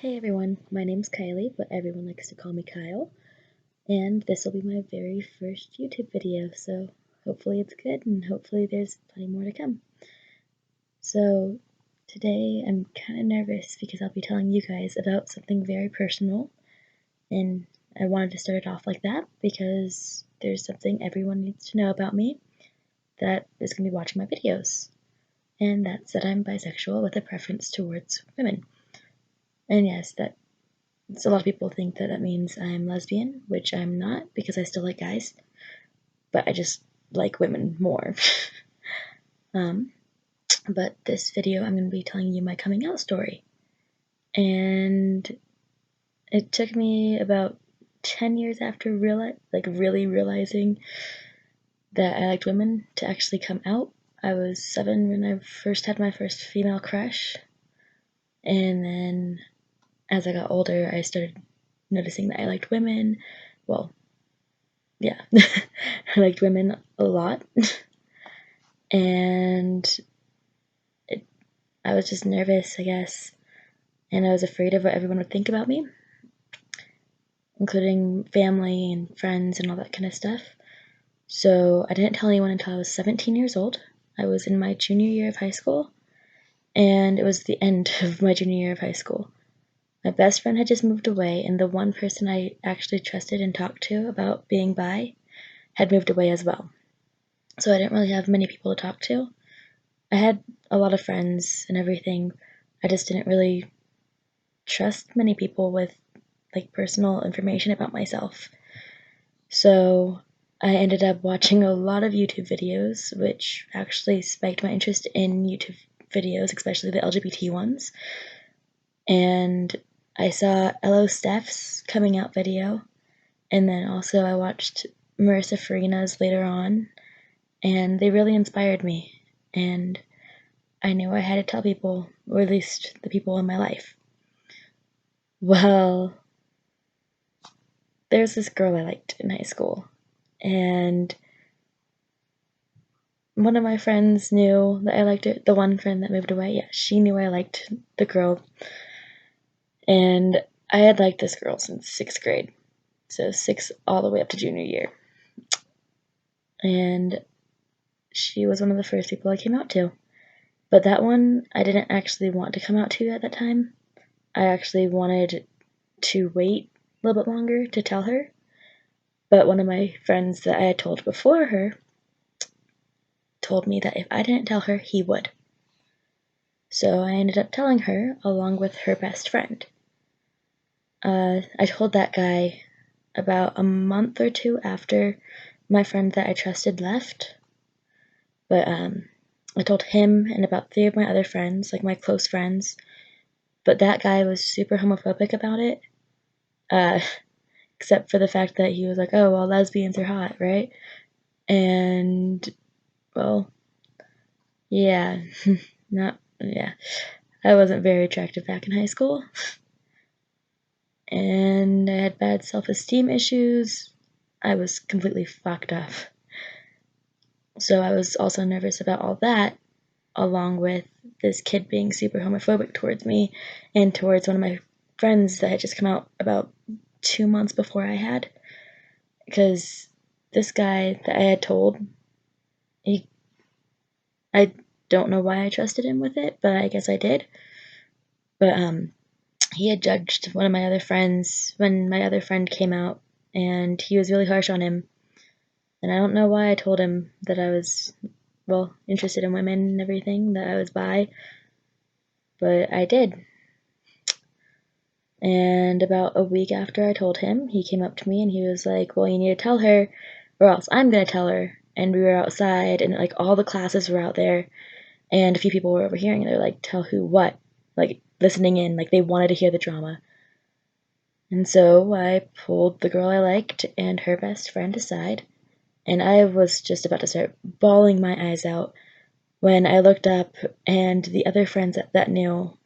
Hey everyone, my name's Kylie, but everyone likes to call me Kyle, and this will be my very first YouTube video, so hopefully it's good and hopefully there's plenty more to come. So today I'm kind of nervous because I'll be telling you guys about something very personal, and I wanted to start it off like that because there's something everyone needs to know about me that is going to be watching my videos, and that's that I'm bisexual with a preference towards women. And yes, a lot of people think that that means I'm lesbian, which I'm not because I still like guys, but I just like women more. um, but this video, I'm going to be telling you my coming out story. And it took me about 10 years after really realizing that I liked women to actually come out. I was 7 when I first had my first female crush. And then as I got older, I started noticing that I liked women. Well, yeah, I liked women a lot. And I was just nervous, I guess. And I was afraid of what everyone would think about me, including family and friends and all that kind of stuff. So I didn't tell anyone until I was 17 years old. I was in my junior year of high school, and it was the end of my junior year of high school. My best friend had just moved away, and the one person I actually trusted and talked to about being bi had moved away as well. So I didn't really have many people to talk to. I had a lot of friends and everything. I just didn't really trust many people with personal information about myself. So I ended up watching a lot of YouTube videos, which actually spiked my interest in YouTube videos, especially the LGBT ones. And I saw Elo Steph's coming out video, and then also I watched Marissa Farina's later on, and they really inspired me. And I knew I had to tell people, or at least the people in my life. Well, there's this girl I liked in high school, and one of my friends knew that I liked her. The one friend that moved away, yeah, she knew I liked the girl, and I had liked this girl since 6th grade, so 6 all the way up to junior year, and she was one of the first people I came out to. But that one I didn't actually want to come out to at that time. I actually wanted to wait a little bit longer to tell her, but one of my friends that I had told before her told me that if I didn't tell her, he would. So I ended up telling her along with her best friend. I told that guy about a month or 2 after my friend that I trusted left, but I told him and about 3 of my other friends, like my close friends, but that guy was super homophobic about it, uh, except for the fact that he was like, oh, well, lesbians are hot, right? And, well, yeah, yeah. I wasn't very attractive back in high school, and I had bad self-esteem issues. I was completely fucked up. So I was also nervous about all that, along with this kid being super homophobic towards me and towards one of my friends that had just come out about 2 months before I had. Because this guy that I had told, I don't know why I trusted him with it, but I guess I did. But he had judged one of my other friends when my other friend came out, and he was really harsh on him. And I don't know why I told him that I was, well, interested in women and everything, that I was bi, but I did. And about a week after I told him, he came up to me and he was like, well, you need to tell her, or else I'm gonna tell her. And we were outside, and all the classes were out there, and a few people were overhearing, and they're like, tell who what? Listening in, they wanted to hear the drama. And so I pulled the girl I liked and her best friend aside, and I was just about to start bawling my eyes out when I looked up, and the other friends that knew,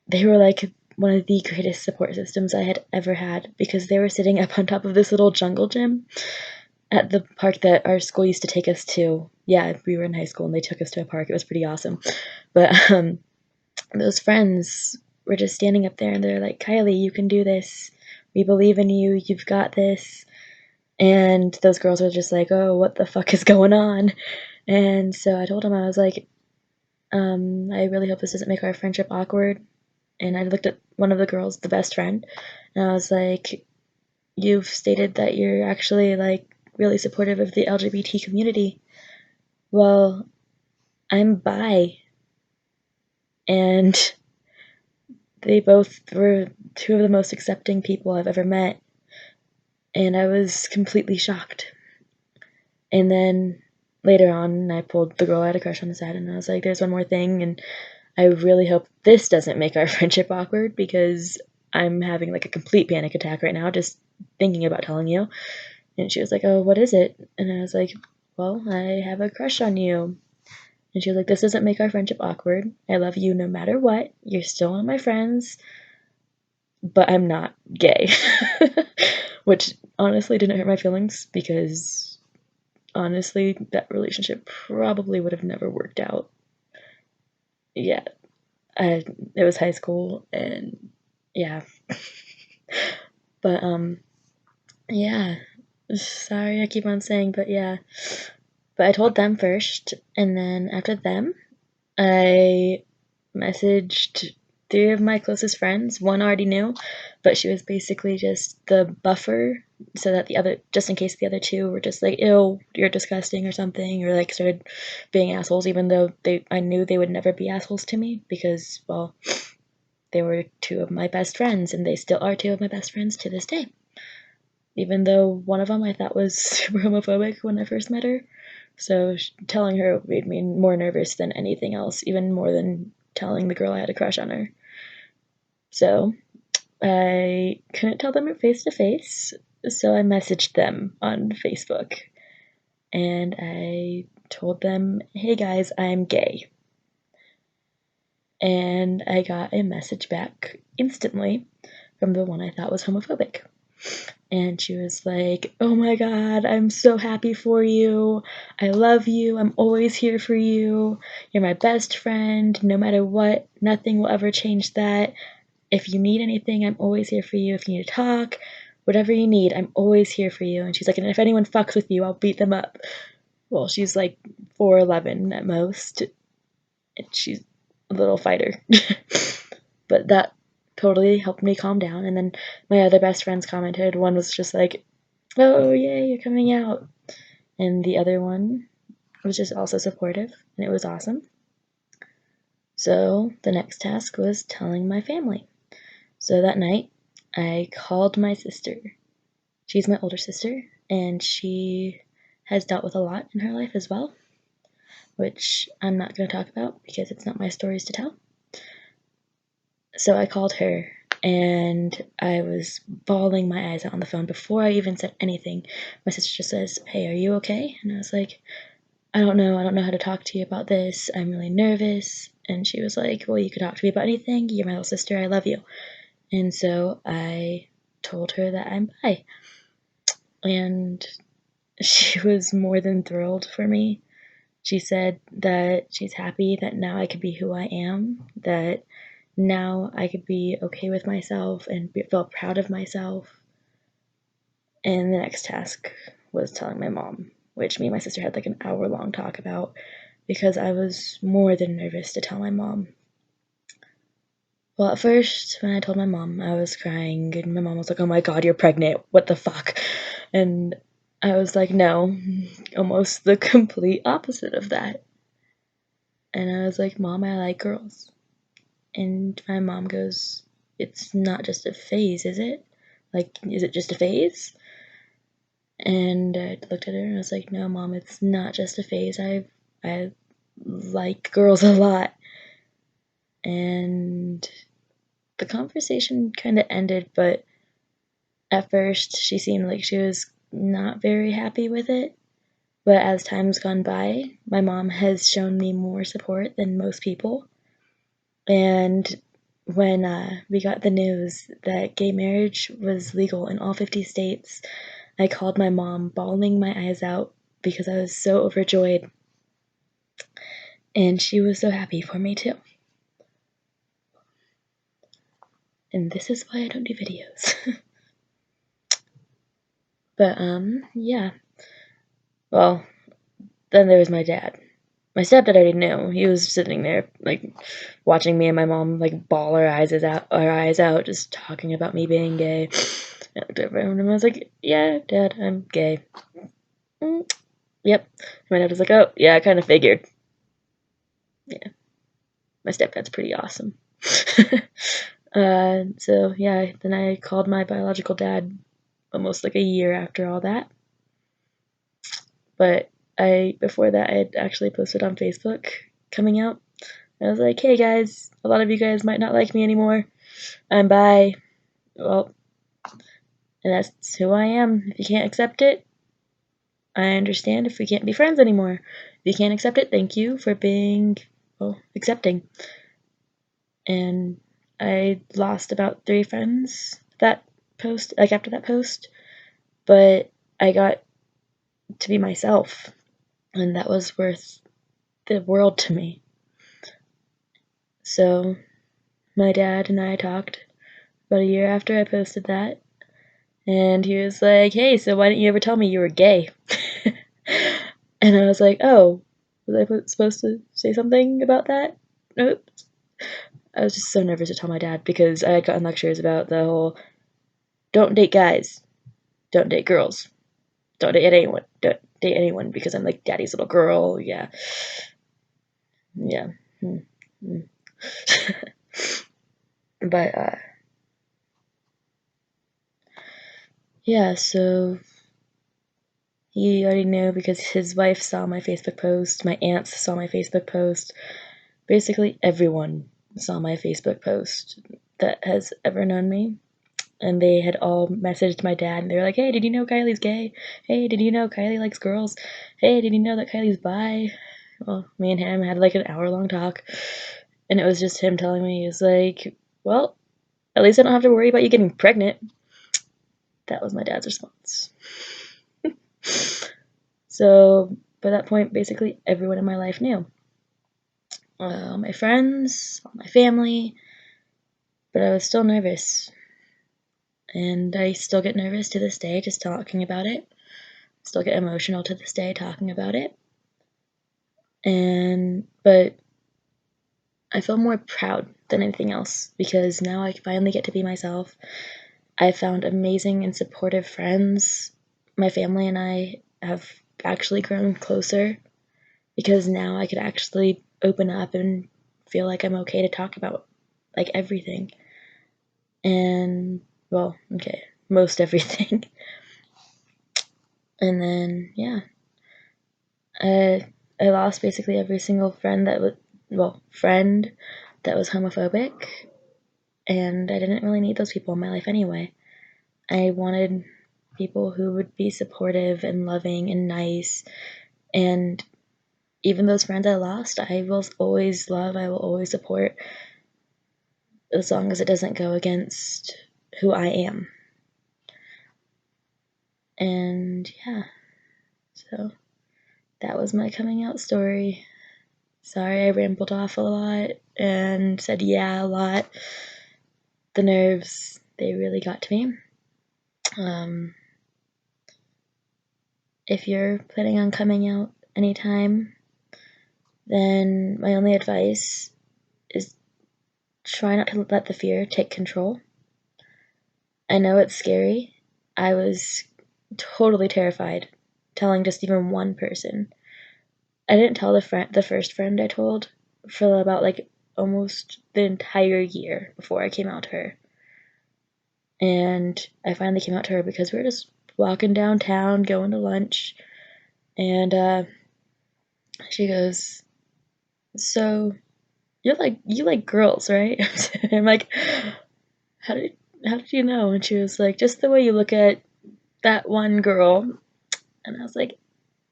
they were like one of the greatest support systems I had ever had, because they were sitting up on top of this little jungle gym at the park that our school used to take us to. Yeah, we were in high school and they took us to a park. It was pretty awesome. But those friends were just standing up there and they're like, Kylie, you can do this. We believe in you. You've got this. And those girls were just like, oh, what the fuck is going on? And so I told them, I was like, I really hope this doesn't make our friendship awkward. And I looked at one of the girls, the best friend, and I was like, you've stated that you're actually like really supportive of the LGBT community. Well, I'm bi. And they both were two of the most accepting people I've ever met. And I was completely shocked. And then later on, I pulled the girl I had a crush on aside and I was like, there's one more thing. And I really hope this doesn't make our friendship awkward because I'm having like a complete panic attack right now just thinking about telling you. And she was like, oh, what is it? And I was like, well, I have a crush on you. And she was like, this doesn't make our friendship awkward. I love you no matter what. You're still one of my friends, but I'm not gay. Which honestly didn't hurt my feelings because honestly, that relationship probably would have never worked out. Yeah, it was high school and yeah. But yeah. Sorry I keep on saying, but yeah. But I told them first, and then after them, I messaged three of my closest friends. One already knew, but she was basically just the buffer so that the other, just in case the other two were just like, ew, you're disgusting or something, or like started being assholes, even though I knew they would never be assholes to me because, well, they were two of my best friends and they still are two of my best friends to this day. Even though one of them I thought was super homophobic when I first met her. So telling her made me more nervous than anything else, even more than telling the girl I had a crush on her. So I couldn't tell them face to face, so I messaged them on Facebook. And I told them, hey guys, I'm gay. And I got a message back instantly from the one I thought was homophobic. And she was like, oh my god, I'm so happy for you. I love you. I'm always here for you. You're my best friend. No matter what, nothing will ever change that. If you need anything, I'm always here for you. If you need to talk, whatever you need, I'm always here for you. And she's like, and if anyone fucks with you, I'll beat them up. Well, she's like 4'11 at most. And she's a little fighter. But that totally helped me calm down. And then my other best friends commented. One was just like, oh, yay, you're coming out. And the other one was just also supportive, and it was awesome. So the next task was telling my family. So that night, I called my sister. She's my older sister, and she has dealt with a lot in her life as well, which I'm not going to talk about because it's not my stories to tell. So I called her and I was bawling my eyes out on the phone before I even said anything. My sister just says, hey, are you okay? And I was like, I don't know how to talk to you about this. I'm really nervous. And she was like, well, you could talk to me about anything. You're my little sister. I love you. And so I told her that I'm bi. And she was more than thrilled for me. She said that she's happy that now I could be who I am, that now I could be okay with myself and feel proud of myself. And the next task was telling my mom, which me and my sister had like an hour-long talk about because I was more than nervous to tell my mom. Well, at first, when I told my mom, I was crying, and my mom was like, oh my god, you're pregnant, what the fuck? And I was like, no, almost the complete opposite of that. And I was like, Mom, I like girls. And my mom goes, it's not just a phase, is it? Like, is it just a phase? And I looked at her and I was like, no, Mom, it's not just a phase. I like girls a lot. And the conversation kind of ended, but at first she seemed like she was not very happy with it. But as time's gone by, my mom has shown me more support than most people. And when we got the news that gay marriage was legal in all 50 states, I called my mom, bawling my eyes out because I was so overjoyed. And she was so happy for me too. and this is why I don't do videos. But, yeah. Well, then there was my dad. My stepdad I already knew. He was sitting there, like, watching me and my mom, like, bawl our eyes out, just talking about me being gay. I looked over at him and I was like, yeah, Dad, I'm gay. Yep. My dad was like, oh, yeah, I kind of figured. Yeah. My stepdad's pretty awesome. So, yeah, then I called my biological dad almost like a year after all that. But before that, I had actually posted on Facebook coming out. I was like, hey guys, a lot of you guys might not like me anymore. I'm bi. Well, and that's who I am. If you can't accept it, I understand if we can't be friends anymore. If you can't accept it, thank you for being, well, accepting. And I lost about 3 friends that post, like after that post, but I got to be myself, and that was worth the world to me. So my dad and I talked about a year after I posted that, and he was like, hey, so why didn't you ever tell me you were gay? And I was like, oh, was I supposed to say something about that? Oops. I was just so nervous to tell my dad because I had gotten lectures about the whole don't date guys, don't date girls, don't date anyone because I'm like daddy's little girl. Yeah. But yeah, so he already knew because his wife saw my Facebook post, my aunts saw my Facebook post, basically everyone saw my Facebook post that has ever known me. And they had all messaged my dad, and they were like, hey, did you know Kylie's gay? Hey, did you know Kylie likes girls? Hey, did you know that Kylie's bi? Well, me and him had like an hour-long talk, and it was just him telling me, he was like, well, at least I don't have to worry about you getting pregnant. That was my dad's response. So, by that point, basically everyone in my life knew. My friends, my family, but I was still nervous. And I still get nervous to this day just talking about it. Still get emotional to this day talking about it. But I feel more proud than anything else because now I finally get to be myself. I found amazing and supportive friends. My family and I have actually grown closer because now I could actually open up and feel like I'm okay to talk about like everything. And well, okay, most everything. And then yeah, I lost basically every single friend that was homophobic, and I didn't really need those people in my life anyway. I wanted people who would be supportive and loving and nice, and even those friends I lost, I will always love, I will always support, as long as it doesn't go against who I am. And yeah, so that was my coming out story. Sorry I rambled off a lot and said yeah a lot. The nerves, they really got to me. If you're planning on coming out anytime, then my only advice is try not to let the fear take control. I know it's scary. I was totally terrified telling just even one person. I didn't tell the first friend I told for about like almost the entire year before I came out to her. And I finally came out to her because we were just walking downtown, going to lunch, and she goes, "So you like girls, right?" I'm like, "How did you know?" And she was like, "Just the way you look at that one girl." And I was like,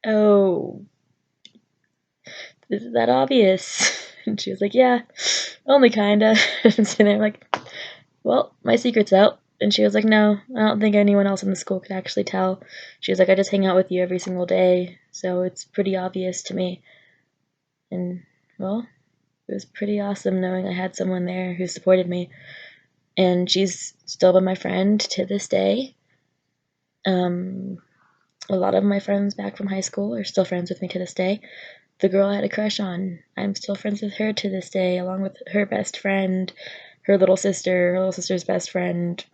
"Oh, is that obvious?" And she was like, "Yeah, only kinda." And I'm like, "Well, my secret's out." And she was like, "No, I don't think anyone else in the school could actually tell." She was like, "I just hang out with you every single day, so it's pretty obvious to me." And well, it was pretty awesome knowing I had someone there who supported me. and she's still been my friend to this day. A lot of my friends back from high school are still friends with me to this day. The girl I had a crush on, I'm still friends with her to this day, along with her best friend, her little sister's best friend,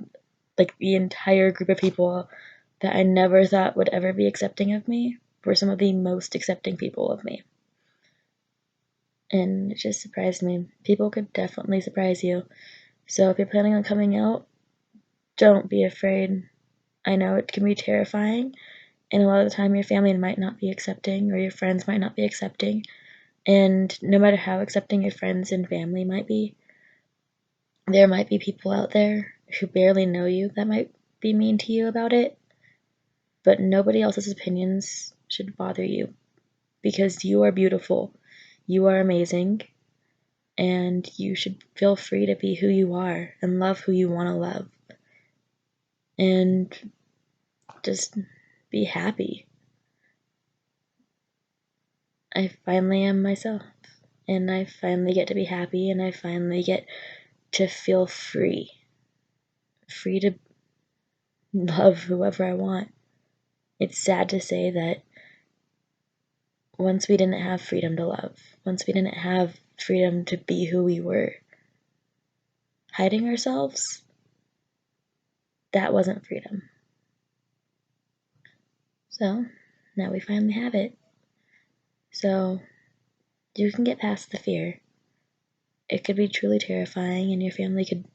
like the entire group of people that I never thought would ever be accepting of me were some of the most accepting people of me. And it just surprised me. People could definitely surprise you. So if you're planning on coming out, don't be afraid. I know it can be terrifying, and a lot of the time your family might not be accepting or your friends might not be accepting. And no matter how accepting your friends and family might be, there might be people out there who barely know you that might be mean to you about it. But nobody else's opinions should bother you because you are beautiful, you are amazing, and you should feel free to be who you are and love who you want to love. And just be happy. I finally am myself, and I finally get to be happy, and I finally get to feel free. Free to love whoever I want. It's sad to say that once we didn't have freedom to love, once we didn't have freedom to be who we were, hiding ourselves, that wasn't freedom. So now we finally have it. So you can get past the fear. It could be truly terrifying, and your family could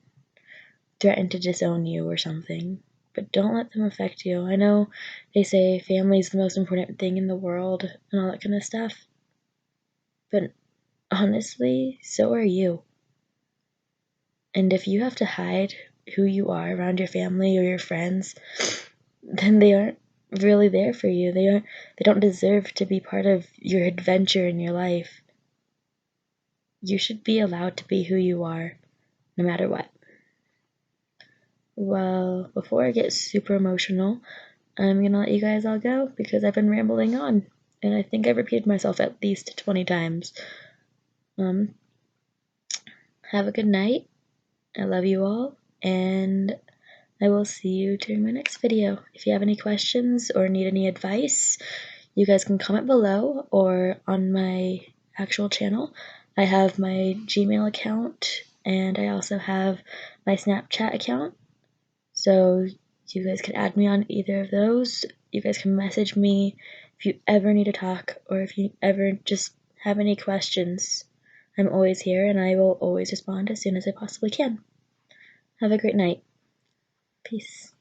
threaten to disown you or something, but don't let them affect you. I know they say family is the most important thing in the world and all that kind of stuff, but honestly, so are you. And if you have to hide who you are around your family or your friends, then they aren't really there for you. They don't deserve to be part of your adventure in your life. You should be allowed to be who you are, no matter what. Well, before I get super emotional, I'm gonna let you guys all go because I've been rambling on, and I think I've repeated myself at least 20 times. Um, have a good night. I love you all, and I will see you during my next video. If you have any questions or need any advice, you guys can comment below or on my actual channel. I have my Gmail account and I also have my Snapchat account. So you guys can add me on either of those. You guys can message me if you ever need to talk or if you ever just have any questions. I'm always here and I will always respond as soon as I possibly can. Have a great night. Peace.